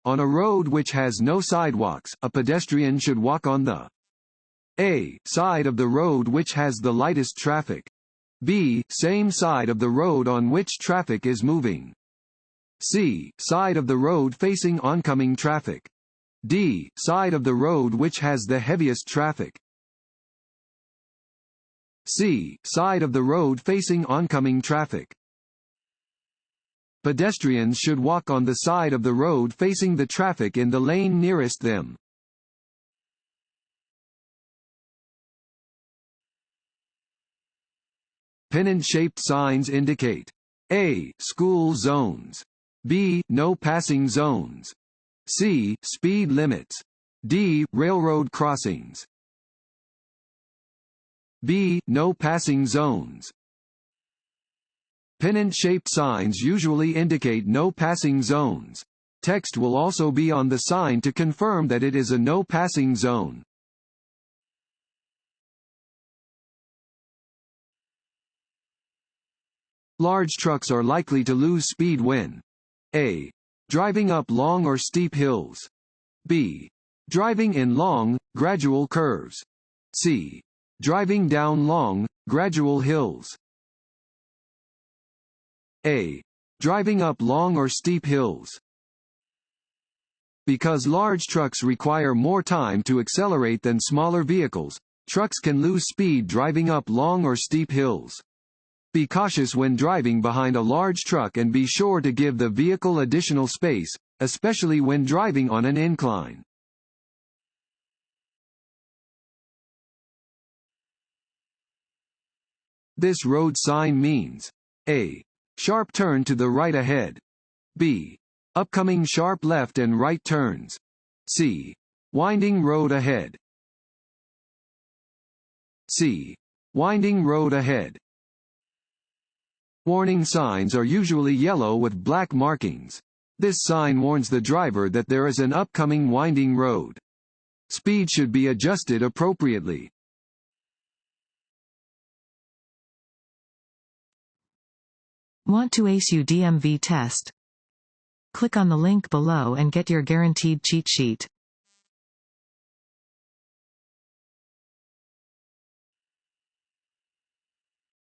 On a road which has no sidewalks, a pedestrian should walk on the A. side of the road which has the lightest traffic. B. same side of the road on which traffic is moving. C. side of the road facing oncoming traffic. D. side of the road which has the heaviest traffic. C. side of the road facing oncoming traffic. Pedestrians should walk on the side of the road facing the traffic in the lane nearest them. Pennant-shaped signs indicate A. school zones. B. no passing zones. C. speed limits. D. railroad crossings. B. no passing zones. Pennant-shaped signs usually indicate no passing zones. Text will also be on the sign to confirm that it is a no passing zone. Large trucks are likely to lose speed when A. driving up long or steep hills. B. driving in long, gradual curves. C. driving down long, gradual hills. A. driving up long or steep hills. Because large trucks require more time to accelerate than smaller vehicles, trucks can lose speed driving up long or steep hills. Be cautious when driving behind a large truck and be sure to give the vehicle additional space, especially when driving on an incline. This road sign means A. sharp turn to the right ahead. B. upcoming sharp left and right turns. C. winding road ahead. C. winding road ahead. Warning signs are usually yellow with black markings. This sign warns the driver that there is an upcoming winding road. Speed should be adjusted appropriately. Want to ace your DMV test? Click on the link below and get your guaranteed cheat sheet.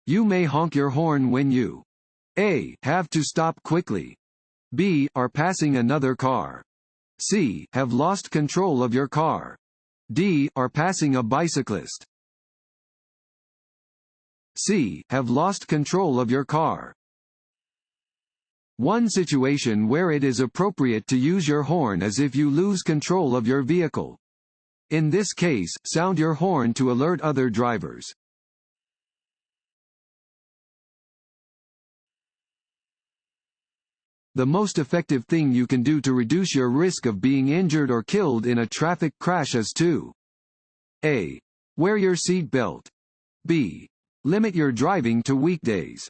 You may honk your horn when you A. have to stop quickly. B. are passing another car. C. have lost control of your car. D. are passing a bicyclist. C. have lost control of your car. One situation where it is appropriate to use your horn is if you lose control of your vehicle. In this case, sound your horn to alert other drivers. The most effective thing you can do to reduce your risk of being injured or killed in a traffic crash is to A. wear your seat belt. B. limit your driving to weekdays.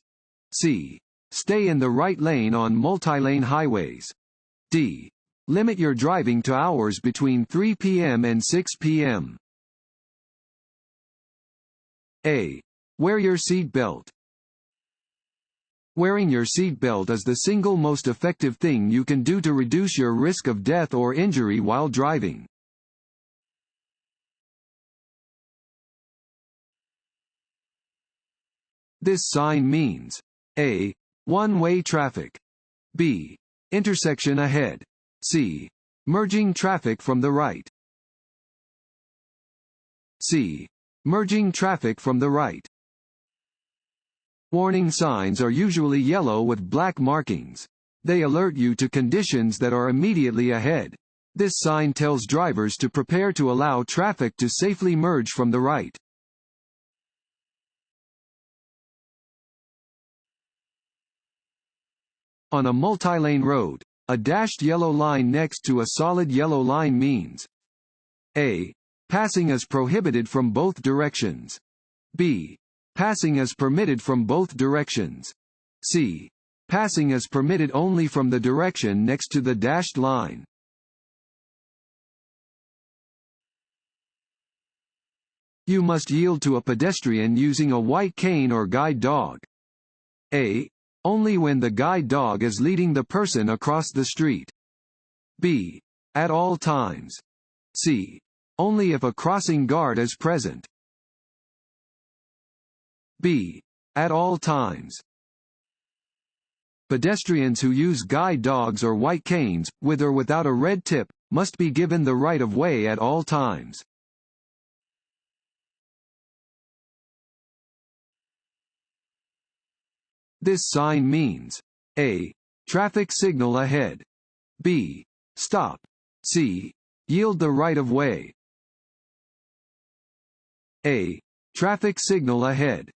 C. stay in the right lane on multi-lane highways. D. limit your driving to hours between 3 p.m. and 6 p.m. A. wear your seat belt. Wearing your seat belt is the single most effective thing you can do to reduce your risk of death or injury while driving. This sign means A. one-way traffic. B. intersection ahead. C. merging traffic from the right. C. merging traffic from the right. Warning signs are usually yellow with black markings. They alert you to conditions that are immediately ahead. This sign tells drivers to prepare to allow traffic to safely merge from the right. On a multi-lane road, a dashed yellow line next to a solid yellow line means A. passing is prohibited from both directions. B. passing is permitted from both directions. C. passing is permitted only from the direction next to the dashed line. You must yield to a pedestrian using a white cane or guide dog. A. only when the guide dog is leading the person across the street. B. At all times. C. Only if a crossing guard is present. B. At all times. Pedestrians who use guide dogs or white canes, with or without a red tip, must be given the right of way at all times. This sign means A. Traffic signal ahead. B. Stop. C. Yield the right of way. A. Traffic signal ahead.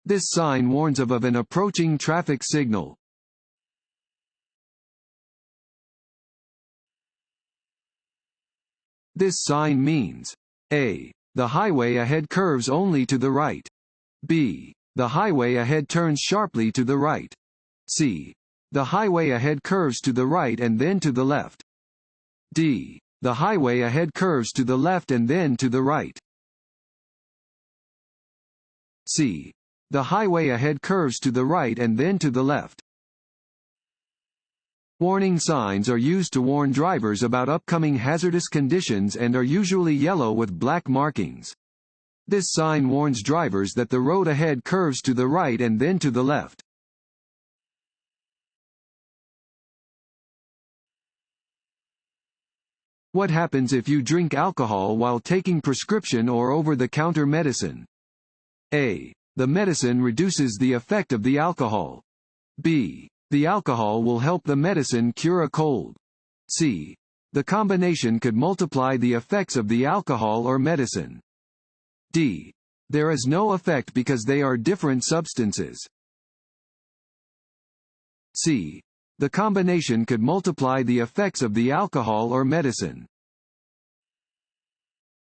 This sign warns of an approaching traffic signal. This sign means A. The highway ahead curves only to the right. B. The highway ahead turns sharply to the right. C. The highway ahead curves to the right and then to the left. D. The highway ahead curves to the left and then to the right. C. The highway ahead curves to the right and then to the left. Warning signs are used to warn drivers about upcoming hazardous conditions and are usually yellow with black markings. This sign warns drivers that the road ahead curves to the right and then to the left. What happens if you drink alcohol while taking prescription or over-the-counter medicine? A. The medicine reduces the effect of the alcohol. B. The alcohol will help the medicine cure a cold. C. The combination could multiply the effects of the alcohol or medicine. D. There is no effect because they are different substances. C. The combination could multiply the effects of the alcohol or medicine.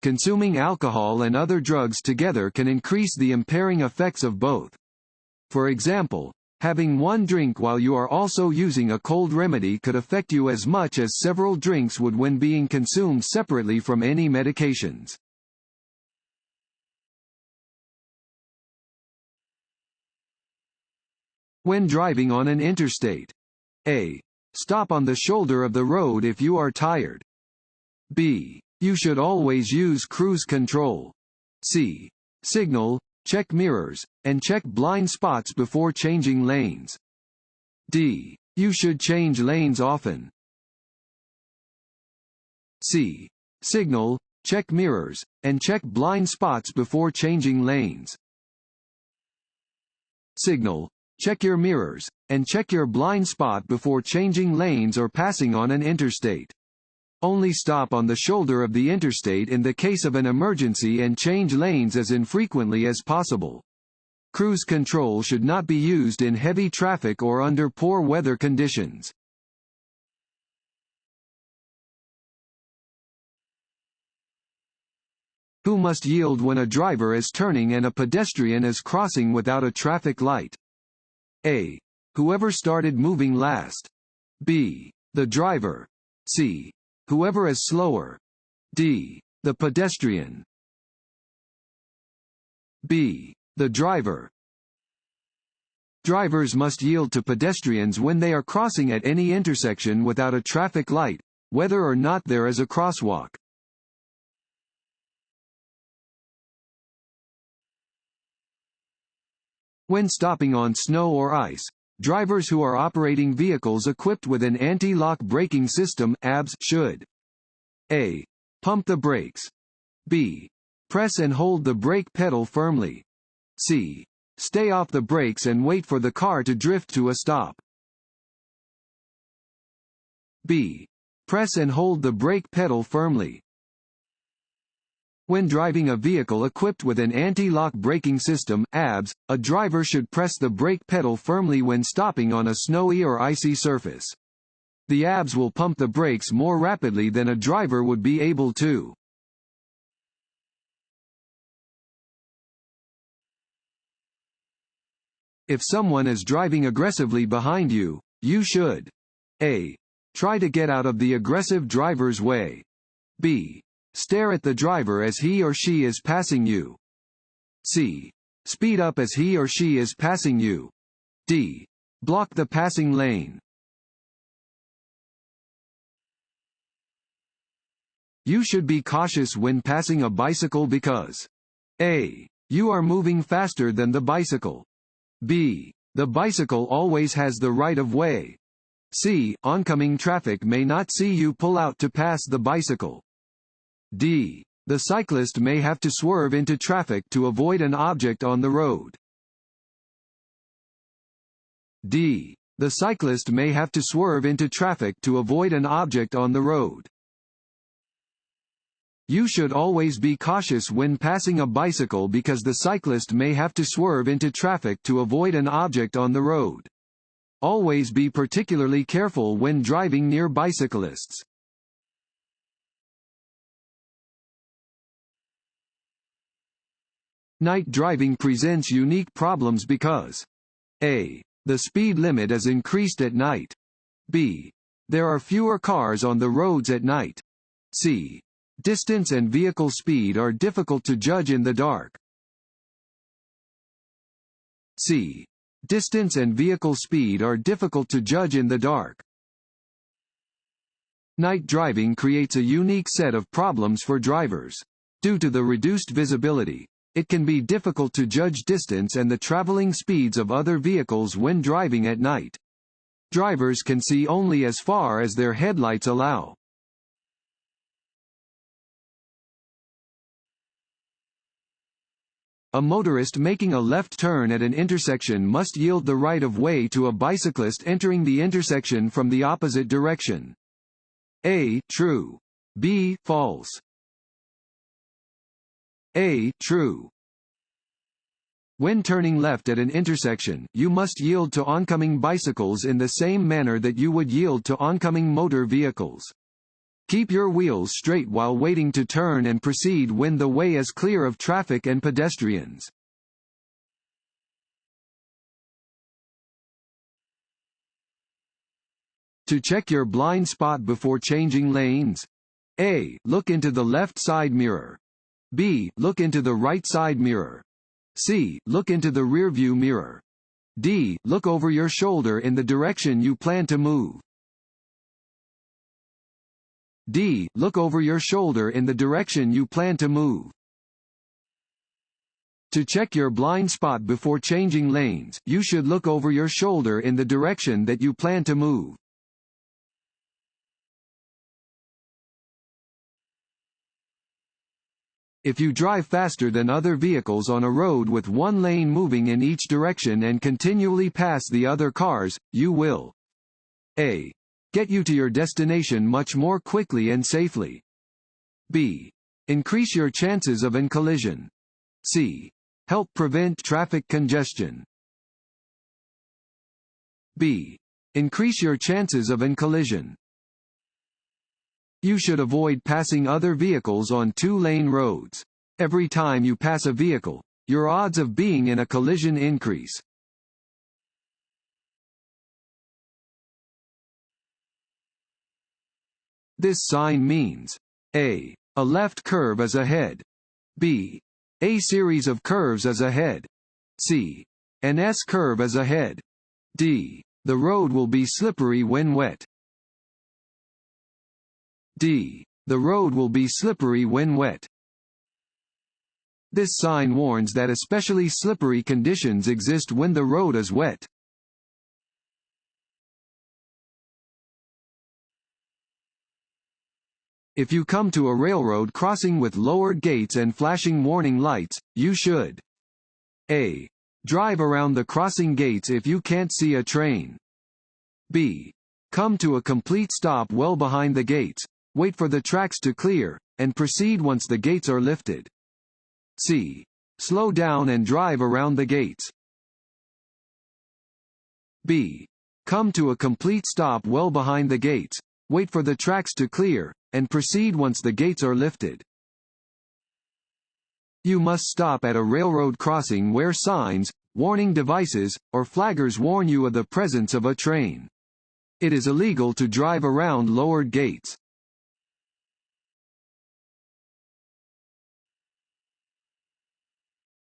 Consuming alcohol and other drugs together can increase the impairing effects of both. For example, having one drink while you are also using a cold remedy could affect you as much as several drinks would when being consumed separately from any medications. When driving on an interstate. A. Stop on the shoulder of the road if you are tired. B. You should always use cruise control. C. Signal, check mirrors, and check blind spots before changing lanes. D. You should change lanes often. C. Signal, check mirrors, and check blind spots before changing lanes. Signal, check your mirrors, and check your blind spot before changing lanes or passing on an interstate. Only stop on the shoulder of the interstate in the case of an emergency and change lanes as infrequently as possible. Cruise control should not be used in heavy traffic or under poor weather conditions. Who must yield when a driver is turning and a pedestrian is crossing without a traffic light? A. Whoever started moving last. B. The driver. C. Whoever is slower. D. The pedestrian. B. The driver. Drivers must yield to pedestrians when they are crossing at any intersection without a traffic light, whether or not there is a crosswalk. When stopping on snow or ice, drivers who are operating vehicles equipped with an anti-lock braking system (ABS) should A. Pump the brakes. B. Press and hold the brake pedal firmly. C. Stay off the brakes and wait for the car to drift to a stop. B. Press and hold the brake pedal firmly. When driving a vehicle equipped with an anti-lock braking system (ABS), a driver should press the brake pedal firmly when stopping on a snowy or icy surface. The ABS will pump the brakes more rapidly than a driver would be able to. If someone is driving aggressively behind you, you should A. Try to get out of the aggressive driver's way. B. Stare at the driver as he or she is passing you. C. Speed up as he or she is passing you. D. Block the passing lane. You should be cautious when passing a bicycle because A. You are moving faster than the bicycle. B. The bicycle always has the right of way. C. Oncoming traffic may not see you pull out to pass the bicycle. D. The cyclist may have to swerve into traffic to avoid an object on the road. D. The cyclist may have to swerve into traffic to avoid an object on the road. You should always be cautious when passing a bicycle because the cyclist may have to swerve into traffic to avoid an object on the road. Always be particularly careful when driving near bicyclists. Night driving presents unique problems because A. The speed limit is increased at night. B. There are fewer cars on the roads at night. C. Distance and vehicle speed are difficult to judge in the dark. C. Distance and vehicle speed are difficult to judge in the dark. Night driving creates a unique set of problems for drivers. Due to the reduced visibility, it can be difficult to judge distance and the traveling speeds of other vehicles when driving at night. Drivers can see only as far as their headlights allow. A motorist making a left turn at an intersection must yield the right of way to a bicyclist entering the intersection from the opposite direction. A. True. B. False. A. True. When turning left at an intersection, you must yield to oncoming bicycles in the same manner that you would yield to oncoming motor vehicles. Keep your wheels straight while waiting to turn and proceed when the way is clear of traffic and pedestrians. To check your blind spot before changing lanes. A. Look into the left side mirror. B. Look into the right side mirror. C. Look into the rearview mirror. D. Look over your shoulder in the direction you plan to move. D. Look over your shoulder in the direction you plan to move. To check your blind spot before changing lanes, you should look over your shoulder in the direction that you plan to move. If you drive faster than other vehicles on a road with one lane moving in each direction and continually pass the other cars, you will A. Get you to your destination much more quickly and safely. B. Increase your chances of an collision. C. Help prevent traffic congestion. B. Increase your chances of an collision. You should avoid passing other vehicles on two-lane roads. Every time you pass a vehicle, your odds of being in a collision increase. This sign means A. A left curve is ahead. B. A series of curves is ahead. C. An S curve is ahead. D. The road will be slippery when wet. D. The road will be slippery when wet. This sign warns that especially slippery conditions exist when the road is wet. If you come to a railroad crossing with lowered gates and flashing warning lights, you should A. Drive around the crossing gates if you can't see a train. B. Come to a complete stop well behind the gates, wait for the tracks to clear, and proceed once the gates are lifted. C. Slow down and drive around the gates. B. Come to a complete stop well behind the gates, wait for the tracks to clear, and proceed once the gates are lifted. You must stop at a railroad crossing where signs, warning devices, or flaggers warn you of the presence of a train. It is illegal to drive around lowered gates.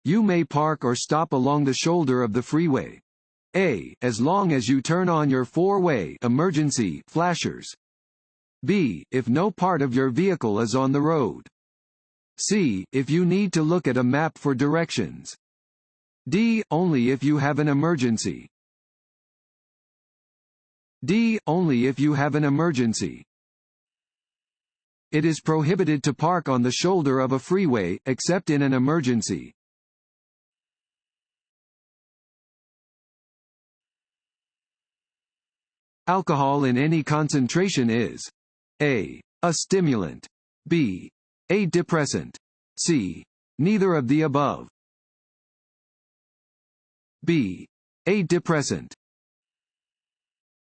You may park or stop along the shoulder of the freeway. A. As long as you turn on your four-way emergency flashers. B. If no part of your vehicle is on the road. C. If you need to look at a map for directions. D. Only if you have an emergency. D. Only if you have an emergency. It is prohibited to park on the shoulder of a freeway, except in an emergency. Alcohol in any concentration is A. A stimulant. B. A depressant. C. Neither of the above. B. A depressant.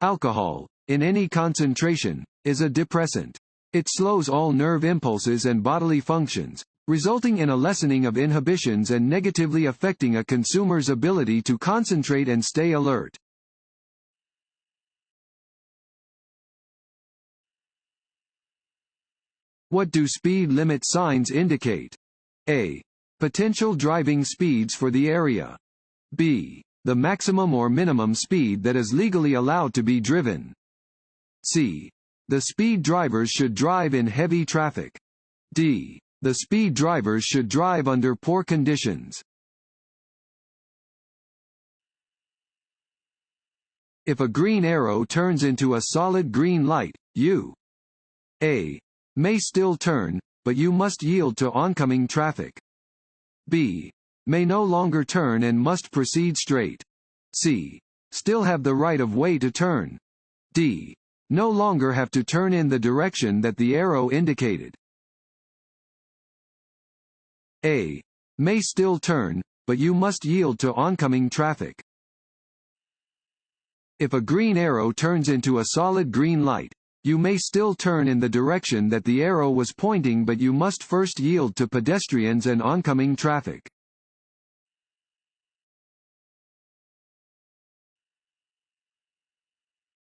Alcohol, in any concentration, is a depressant. It slows all nerve impulses and bodily functions, resulting in a lessening of inhibitions and negatively affecting a consumer's ability to concentrate and stay alert. What do speed limit signs indicate? A. Potential driving speeds for the area. B. The maximum or minimum speed that is legally allowed to be driven. C. The speed drivers should drive in heavy traffic. D. The speed drivers should drive under poor conditions. If a green arrow turns into a solid green light, you A. May still turn, but you must yield to oncoming traffic. B. May no longer turn and must proceed straight. C. Still have the right of way to turn. D. No longer have to turn in the direction that the arrow indicated. A. May still turn, but you must yield to oncoming traffic. If a green arrow turns into a solid green light, you may still turn in the direction that the arrow was pointing, but you must first yield to pedestrians and oncoming traffic.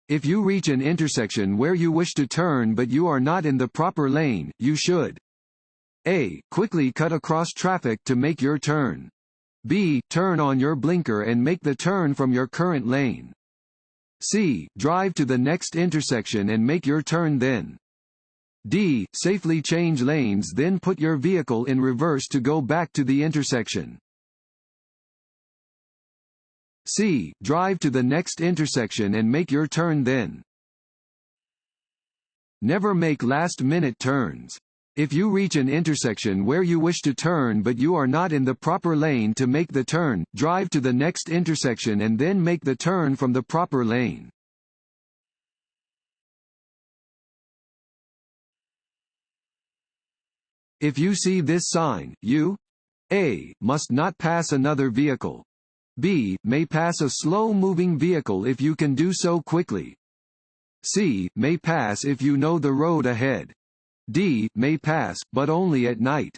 If you reach an intersection where you wish to turn but you are not in the proper lane, you should A. Quickly cut across traffic to make your turn. B. Turn on your blinker and make the turn from your current lane. C. Drive to the next intersection and make your turn then. D. Safely change lanes then put your vehicle in reverse to go back to the intersection. C. Drive to the next intersection and make your turn then. Never make last-minute turns. If you reach an intersection where you wish to turn but you are not in the proper lane to make the turn, drive to the next intersection and then make the turn from the proper lane. If you see this sign, you A. Must not pass another vehicle. B. May pass a slow-moving vehicle if you can do so quickly. C. May pass if you know the road ahead. D. May pass, but only at night.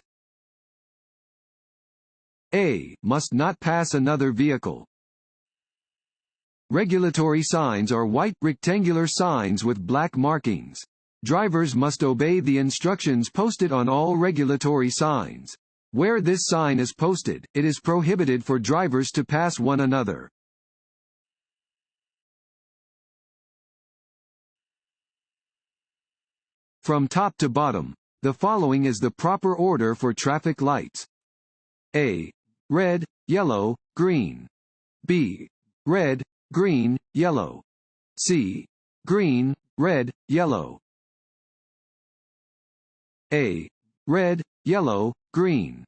A. Must not pass another vehicle. Regulatory signs are white, rectangular signs with black markings. Drivers must obey the instructions posted on all regulatory signs. Where this sign is posted, it is prohibited for drivers to pass one another. From top to bottom, the following is the proper order for traffic lights. A. Red, yellow, green. B. Red, green, yellow. C. Green, red, yellow. A. Red, yellow, green.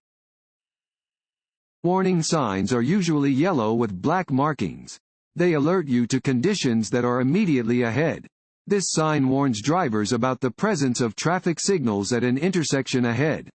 Warning signs are usually yellow with black markings. They alert you to conditions that are immediately ahead. This sign warns drivers about the presence of traffic signals at an intersection ahead.